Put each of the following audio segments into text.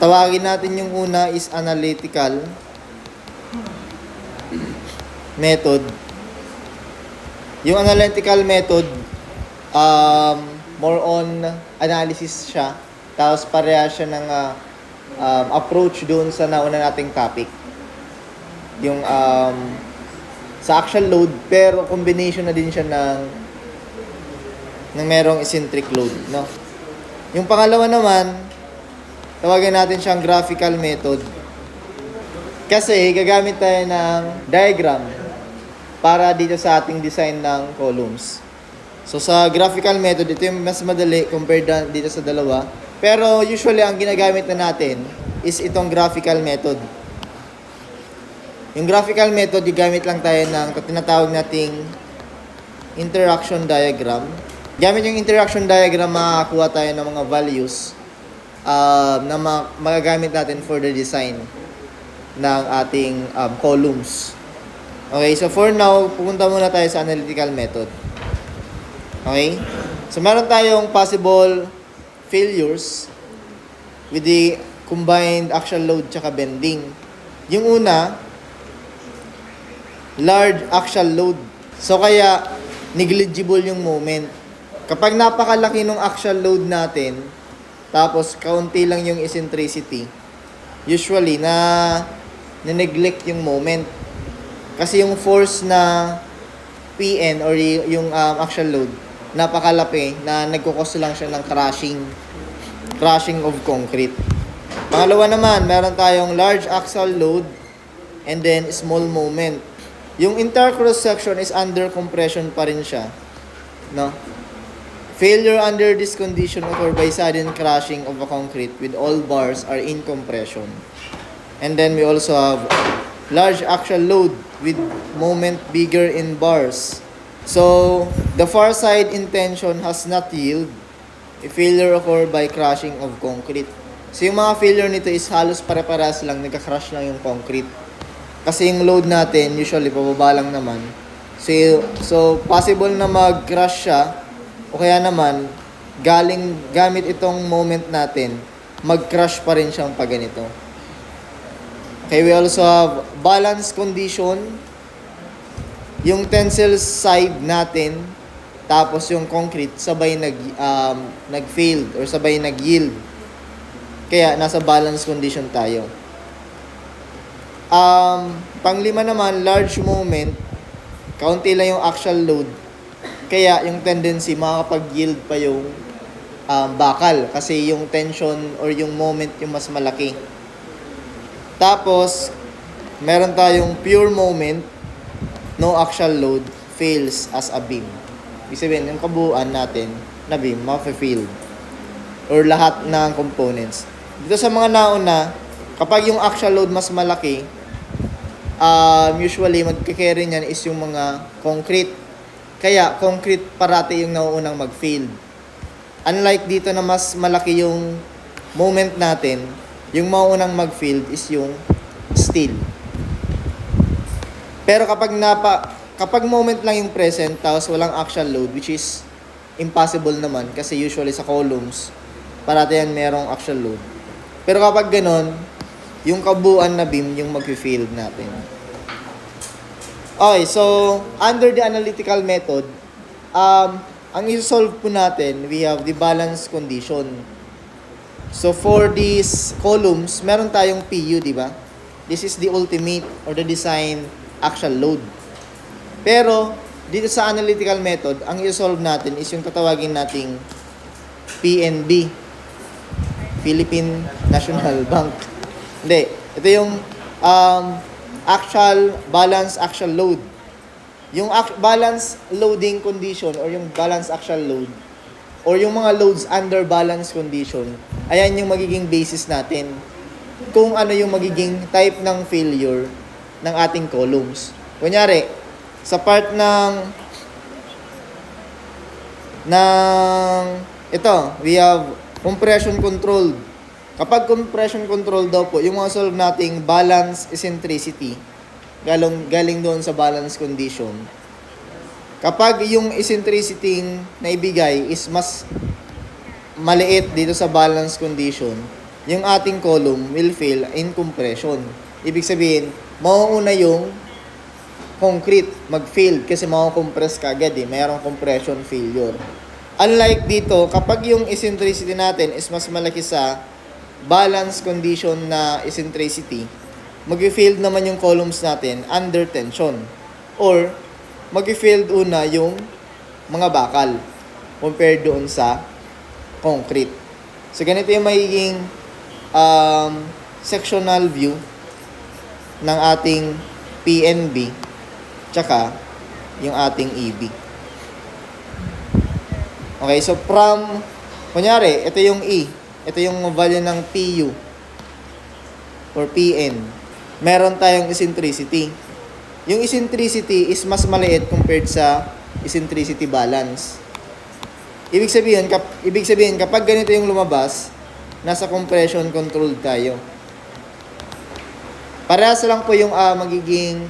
Tawagin natin yung una is analytical method. Yung analytical method, more on analysis siya. Tapos pareha siya ng approach doon sa nauna nating topic. Yung sa actual load, pero combination na din siya ng merong eccentric load, no? Yung pangalawa naman, tawagin natin siyang graphical method. Kasi gagamit tayo ng diagram para dito sa ating design ng columns. So sa graphical method, ito yung mas madali compared dito sa dalawa. Pero usually ang ginagamit na natin is itong graphical method. Yung graphical method, gamit lang tayo ng tinatawag nating interaction diagram. Gamit yung interaction diagram, makakakuha tayo ng mga values na magagamit natin for the design ng ating columns. Okay, so for now, pupunta muna tayo sa analytical method. Okay? So meron tayong possible failures with the combined axial load tsaka bending. Yung una, large axial load. So kaya, negligible yung moment. Kapag napakalaki ng axial load natin, tapos kaunti lang yung eccentricity, usually na-neglect yung moment. Kasi yung force na PN or yung axial load, napakalaki na nagkukos lang siya ng crushing of concrete. Pangalawa naman, meron tayong large axial load and then small moment. Yung entire cross section is under compression pa rin siya, no? Failure under this condition occur by sudden crushing of a concrete with all bars are in compression. And then we also have large axial load with moment bigger in bars. So, the far side in tension has not yield. A failure occur by crushing of concrete. So, yung mga failure nito is halos pare-parehas lang, nagka-crush lang yung concrete. Kasi yung load natin, usually, pababa lang naman. So possible na mag-crush siya, o kaya naman, gamit itong moment natin, mag-crush pa rin siyang pag ganito. Okay, we also have balance condition. Yung tensile side natin, tapos yung concrete, sabay nag-failed or sabay nag-yield. Kaya, nasa balance condition tayo. Panglima naman, large moment, kaunti lang yung axial load. Kaya, yung tendency, makakapag-yield pa yung bakal. Kasi yung tension or yung moment yung mas malaki. Tapos, meron tayong pure moment, no axial load, fails as a beam. Ibig sabihin, yung kabuuan natin na beam, ma-fail. Or lahat ng components. Dito sa mga nauna, kapag yung axial load mas malaki, usually, magkikerry niyan is yung mga concrete. Kaya, concrete parati yung nauunang mag-fail. Unlike dito na mas malaki yung moment natin, yung mauunang mag-fail is yung steel. Pero kapag moment lang yung present, tapos walang axial load, which is impossible naman, kasi usually sa columns, parati yan merong axial load. Pero kapag ganon, yung kabuuan na beam, yung mag-fail natin. Okay, so, under the analytical method, ang isolve po natin, we have the balance condition. So, for these columns, meron tayong PU, di ba? This is the ultimate or the design axial load. Pero, dito sa analytical method, ang isolve natin is yung tatawagin nating PNB, Philippine National Bank. Hindi, ito yung balance axial load. Yung balance loading condition or yung balance axial load or yung mga loads under balance condition, ayan yung magiging basis natin kung ano yung magiging type ng failure ng ating columns. Kunyari, sa part ng ito, we have compression controlled. Kapag compression control daw po, yung mga solve nating balance eccentricity, galing doon sa balance condition. Kapag yung eccentricity na ibigay is mas maliit dito sa balance condition, yung ating column will fail in compression. Ibig sabihin, mauuna yung concrete mag-fail kasi mako-compress ka agad mayroong compression failure. Unlike dito, kapag yung eccentricity natin is mas malaki sa balance condition na eccentricity, mag-fail naman yung columns natin under tension. Or, mag-fail una yung mga bakal compared doon sa concrete. So, ganito yung magiging sectional view ng ating PNB tsaka yung ating EB. Okay, so from, kunyari, ito yung E. Ito yung value ng PU or PN. Meron tayong eccentricity. Yung eccentricity is mas maliit compared sa eccentricity balance. Ibig sabihin kapag ganito yung lumabas, nasa compression controlled tayo. Parehas lang po yung magiging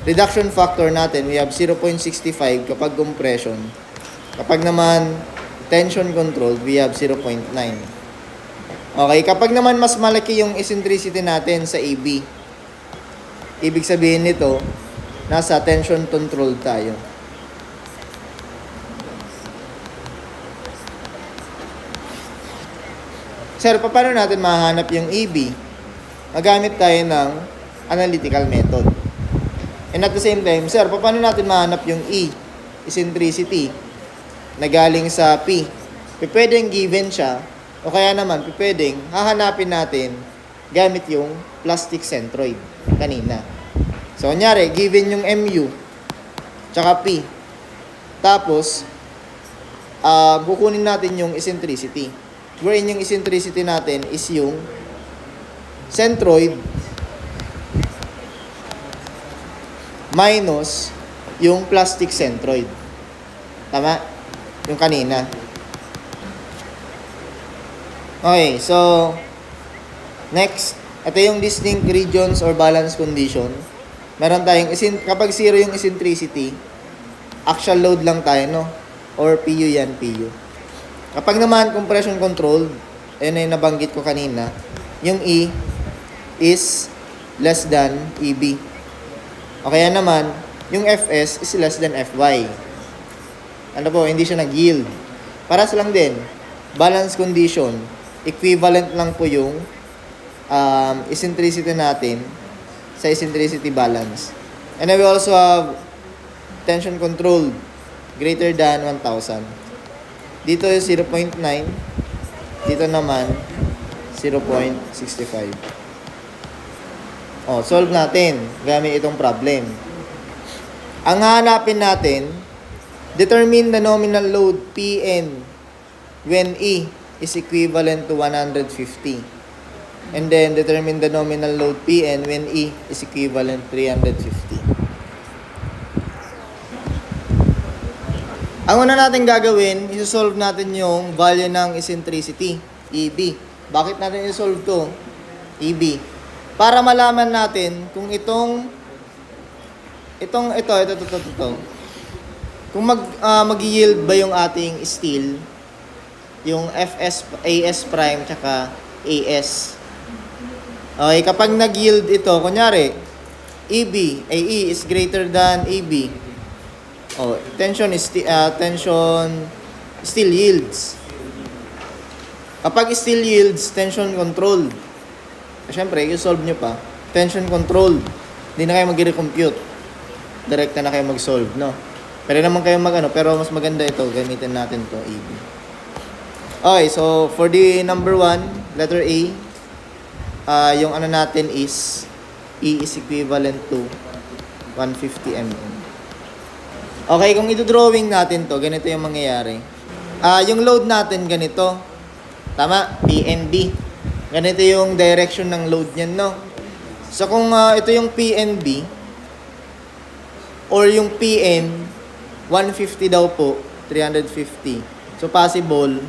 reduction factor natin. We have 0.65 kapag compression. Kapag naman tension controlled, we have 0.9. Okay, kapag naman mas malaki yung eccentricity natin sa AB, ibig sabihin nito, nasa tension controlled tayo. Sir, paano natin mahanap yung AB? Magamit tayo ng analytical method. And at the same time, sir, paano natin mahanap yung E, eccentricity, na galing sa P? Pwedeng given siya, o kaya naman, pwedeng hahanapin natin gamit yung plastic centroid kanina. So, kunyari, given yung MU, tsaka P. Tapos, kukunin natin yung eccentricity. Wherein yung eccentricity natin is yung centroid minus yung plastic centroid. Tama? Yung kanina. Okay, so next, ito yung distinct regions or balance condition. Meron tayong, kapag zero yung eccentricity, axial load lang tayo, no? Or PU yan, PU. Kapag naman compression controlled, ayun na yung nabanggit ko kanina, yung E is less than EB. O kaya naman, yung Fs is less than Fy. Ano po, hindi siya nag-yield. Paras lang din, balance condition, equivalent lang po yung eccentricity natin sa eccentricity balance. And then we also have tension controlled greater than 1,000. Dito is 0.9. Dito naman 0.65. Solve natin gamit itong problem. Ang hahanapin natin, determine the nominal load Pn when E is equivalent to 150. And then determine the nominal load Pn when E is equivalent to 350. Ang una natin gagawin, isosolve natin yung value ng eccentricity, EB. Bakit natin isolve to? EB. Para malaman natin kung ito. Kung mag-yield ba yung ating steel, yung AS prime tsaka AS. Okay, kapag nag-yield ito, kunyari, AE is greater than AB. Tension still yields. Kapag still yields, tension controlled. Siyempre, i-solve nyo pa. Tension controlled. Hindi na kayo mag-recompute. Direct na kayo mag-solve, no? Pero naman kayo pero mas maganda ito. Gamitin natin to AB. Okay, so for the number 1, letter A, yung natin is E is equivalent to 150 mm. Okay, kung ito-drawing natin to, ganito yung mangyayari. Yung load natin ganito. Tama? PNB. Ganito yung direction ng load niyan, no? So, kung ito yung PNB or yung PN, 150 daw po, 350. So, possible,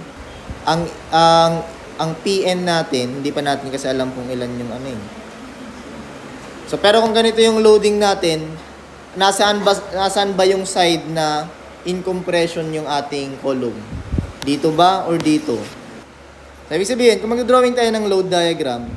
ang PN natin, hindi pa natin kasi alam kung ilan yung So, pero kung ganito yung loading natin, nasaan ba yung side na in compression yung ating column? Dito ba or dito? So, ibig sabihin, kung mag-drawing tayo ng load diagram,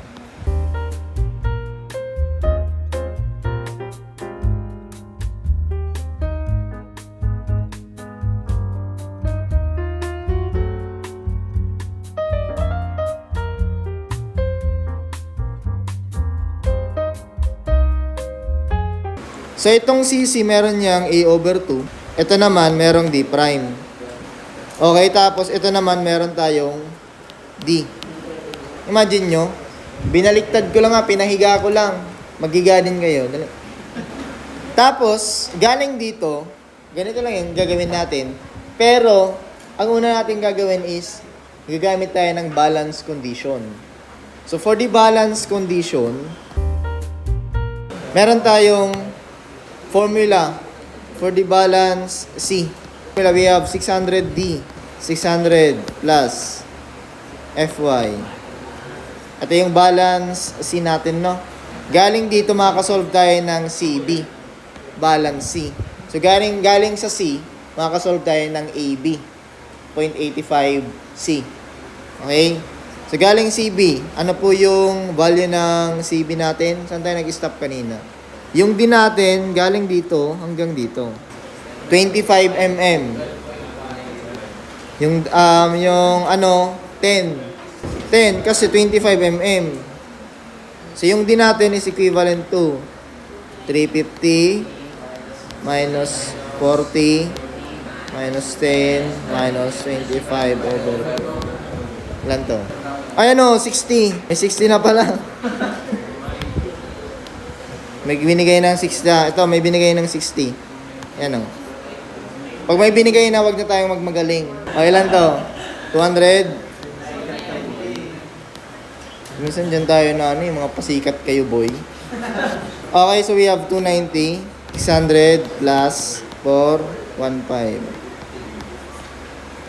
so, itong CC, meron niyang A over 2. Ito naman, merong D prime. Okay, tapos ito naman, meron tayong D. Imagine nyo, binaliktad ko lang nga, pinahiga ko lang. Magiga din kayo. Dali. Tapos, galing dito, ganito lang yung gagawin natin. Pero, ang una natin gagawin is, gagamit tayo ng balance condition. So, for the balance condition, meron tayong formula for the balance C. We have 600D. 600 plus Fy. Ito yung balance C natin, no? Galing dito makakasolve tayo ng CB. Balance C. So, galing sa C, makakasolve tayo ng AB. 0.85C. Okay? So, galing CB, ano po yung value ng CB natin? Saan tayo nag-stop kanina? Yung D natin, galing dito hanggang dito. 25 mm. Yung 10. 10 kasi 25 mm. So, yung D natin is equivalent to 350 minus 40 minus 10 minus 25 over 2. Ilan to? Ay, 60. May 60 na pala. May binigay ng 60. Ito, may binigay ng 60. Yan o. Pag may binigay na, wag na tayong magmagaling. O, ilan to? 200. Minsan dyan tayo na yung mga pasikat kayo, boy. Okay, so we have 290. 600 plus 415.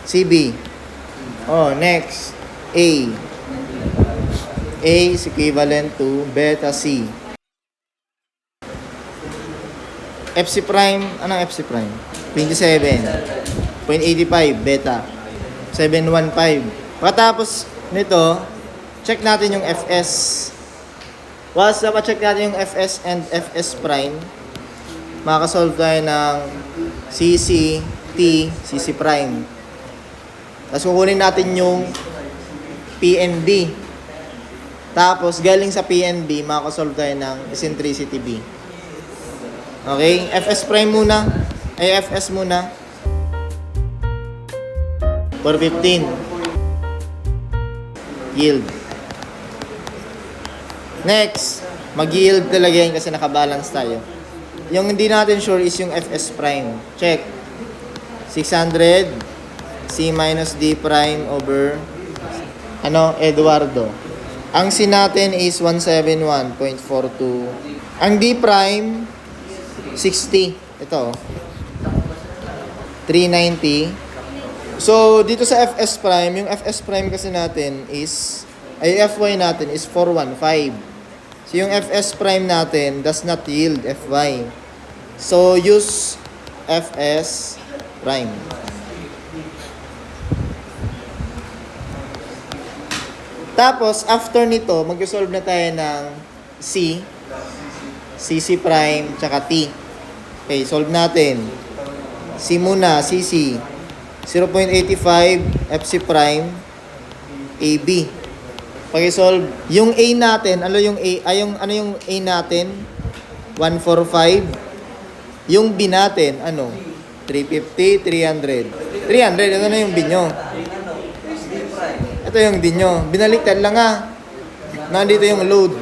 CB. Oh, next. A. A is equivalent to beta C. FC prime, anong FC prime? 27. 0.85 beta. 715. Pagkatapos nito, check natin yung Fs. Once na ma-check natin yung Fs and Fs prime, makakasolve tayo ng CC, T, CC prime. Tapos kukunin natin yung PNB. Tapos galing sa PNB, makakasolve tayo ng eccentricity B. Okay? Fs prime muna. Ay, Fs muna. 415. Yield. Next, mag-yield talaga yan kasi nakabalance tayo. Yung hindi natin sure is yung Fs prime. Check. 600 C minus D prime over Eduardo. Ang C natin is 171.42. Ang D prime 60. Ito. 390. So, dito sa Fs prime, yung Fs prime kasi natin is Fy natin is 415. So, yung Fs prime natin does not yield Fy. So, use Fs prime. Tapos, after nito, mag-solve na tayo ng C, CC prime, tsaka T. Okay, solve natin. C muna, CC. 0.85 FC prime, AB. Pag-solve, yung A natin, ano yung A natin? 145. Yung B natin, 350, 300. 300, ito na yung B nyo. Ito yung D nyo. Binaliktad lang nandito yung load.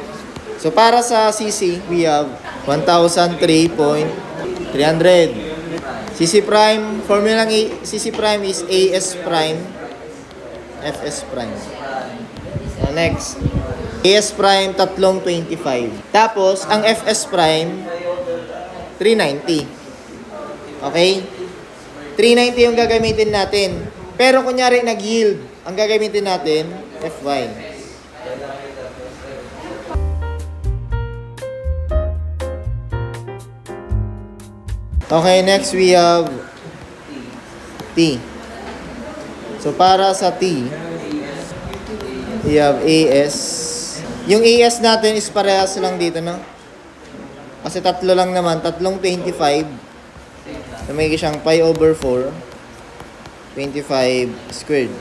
So, para sa CC, we have 1,003.300. CC prime, formula ng CC prime is AS prime, FS prime. So, next. AS prime, 325. Tapos, ang FS prime, 390. Okay? 390 yung gagamitin natin. Pero, kunyari, nag-yield. Ang gagamitin natin, FY. Okay, next we have T. So, para sa T, We have AS. Yung AS natin is parehas lang dito, no? Kasi tatlo lang naman, tatlong 25. So may siyang pi over 4. 25 squared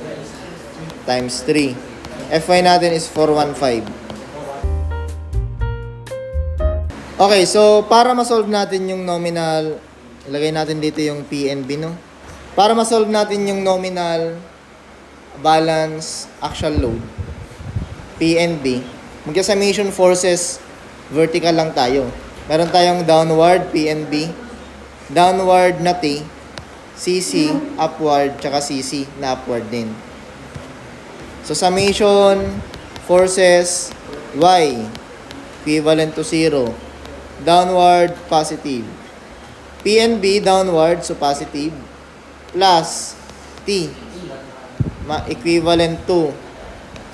times 3. Fy natin is 415. Okay, so para ma-solve natin yung nominal, ilagay natin dito yung PNB, no? Para ma-solve natin yung nominal balance actual load, PNB, mag-summation forces, vertical lang tayo. Meron tayong downward, PNB, downward na T, CC, upward, tsaka CC na upward din. So, summation forces Y, equivalent to 0. Downward, positive. PNB, downward, so positive. Plus T, equivalent to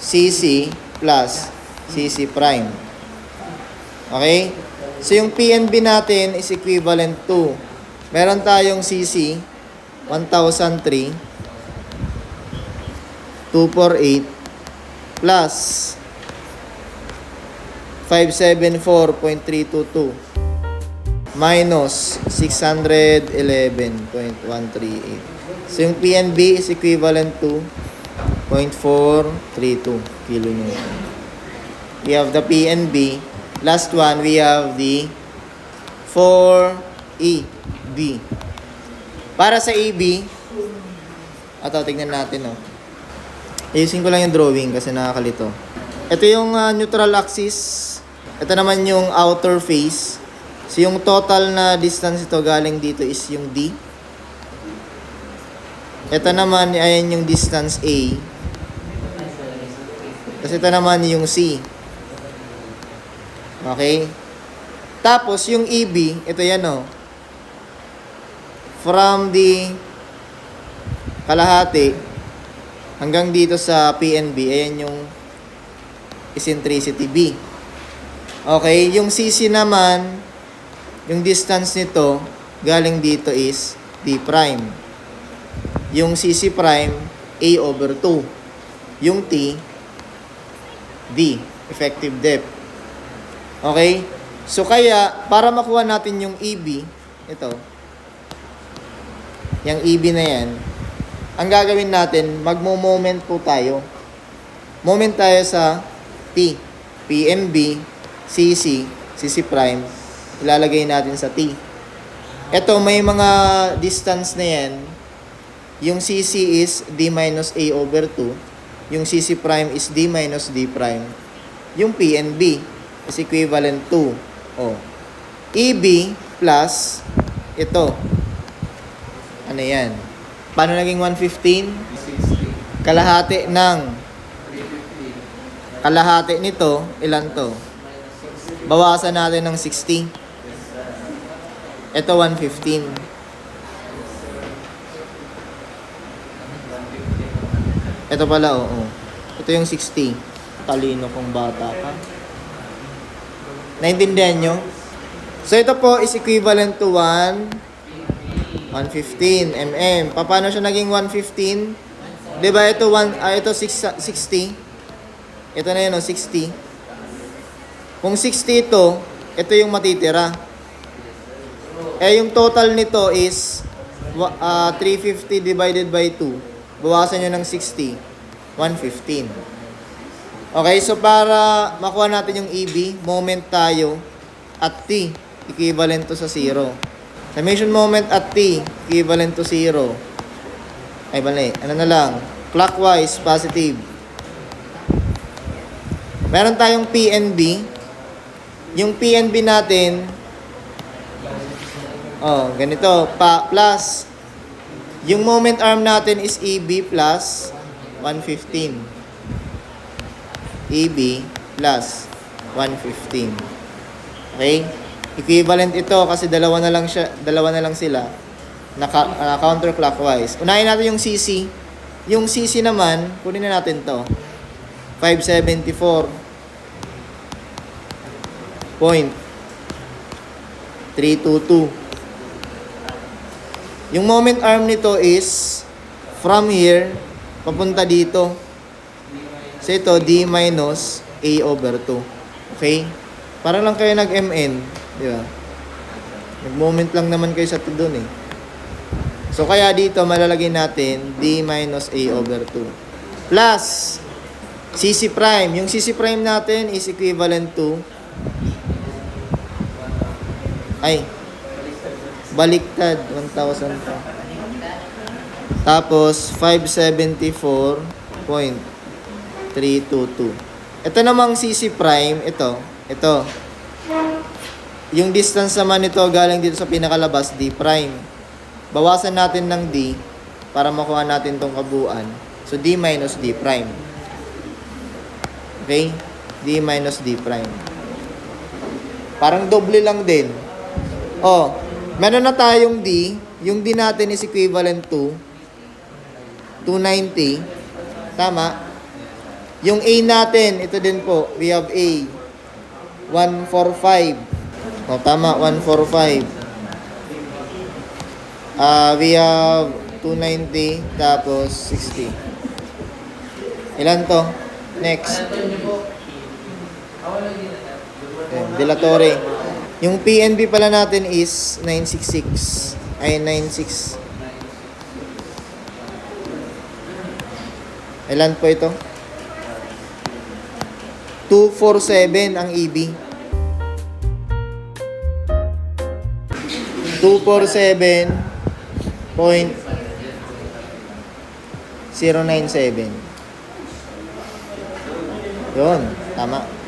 CC plus CC prime. Okay? So, yung PNB natin is equivalent to, meron tayong CC, 1,003, 248, plus 574.322, minus 611.138. So, yung PNB is equivalent to 0.432 kilonewton. We have the PNB. Last one, we have the 4EB. Para sa EB, tignan natin, no. Ayusin ko lang yung drawing kasi nakakalito. Ito yung neutral axis. Ito naman yung outer face. So, yung total na distance ito galing dito is yung D. Ito naman, ayan yung distance A. Kasi ito naman yung C. Okay? Tapos, yung EB, ito yan, o. From the kalahati hanggang dito sa PNB, ayan yung eccentricity B. Okay? Yung CC naman, yung distance nito, galing dito is D prime. Yung CC prime, A over 2. Yung T, D, effective depth. Okay? So, kaya, para makuha natin yung EB, ito, yung EB na yan, ang gagawin natin, magmo-moment po tayo. Moment tayo sa T. PNB, CC, CC prime, ilalagay natin sa T. Ito, may mga distance na yan. Yung CC is D minus A over 2. Yung CC prime is D minus D prime. Yung PNB is equivalent to EB plus ito. Ano yan? Paano naging 115? Kalahati nito, ilan to? Bawasan natin ng 60. Ito 115. Ito pala, oo. Ito yung 60. Talino kong bata ka. Naintindihan nyo? So, ito po is equivalent to 115 mm. Paano siya naging 115? Diba ito, ito 60. Ito na yun, 60. Kung 60 ito yung matitira. Yung total nito is 350 divided by 2. Bawasan nyo ng 60. 115. Okay, so para makuha natin yung EB, moment tayo at T, equivalent to sa 0. Summation moment at T, equivalent to 0. Ay, bali. Ano na lang? Clockwise, positive. Meron tayong PNB. Yung PNB natin, ganito, plus, yung moment arm natin is EB plus 115. EB plus 115. Okay? Equivalent ito kasi dalawa na lang sila na counterclockwise. Unahin natin yung CC. Yung CC naman, kunin na natin to. 574.322. Yung moment arm nito is from here papunta dito. So ito, D minus A over 2. Okay? Para lang kayo nag-MN. Di ba? Nag-moment lang naman kayo sa doon eh. So kaya dito, malalagay natin D minus A over 2. Plus, CC prime. Yung CC prime natin is equivalent to baliktad, 1,000 pa. Tapos, 574.322. Ito namang CC prime, ito. Yung distance naman nito galing dito sa pinakalabas, D prime. Bawasan natin ng D para makuha natin tong kabuuan. So, D minus D prime. Okay? D minus D prime. Parang doble lang din. Oh, meron na tayong D. Yung D natin is equivalent to 290. Tama? Yung A natin, ito din po. We have A. 145. O, tama. 145. We have 290. Tapos 60. Ilan to? Next. Dilatory. Yung PNB pala natin is 966. Ay, 96. Ilan po ito? 247 ang EB. 247.097. Yun, tama.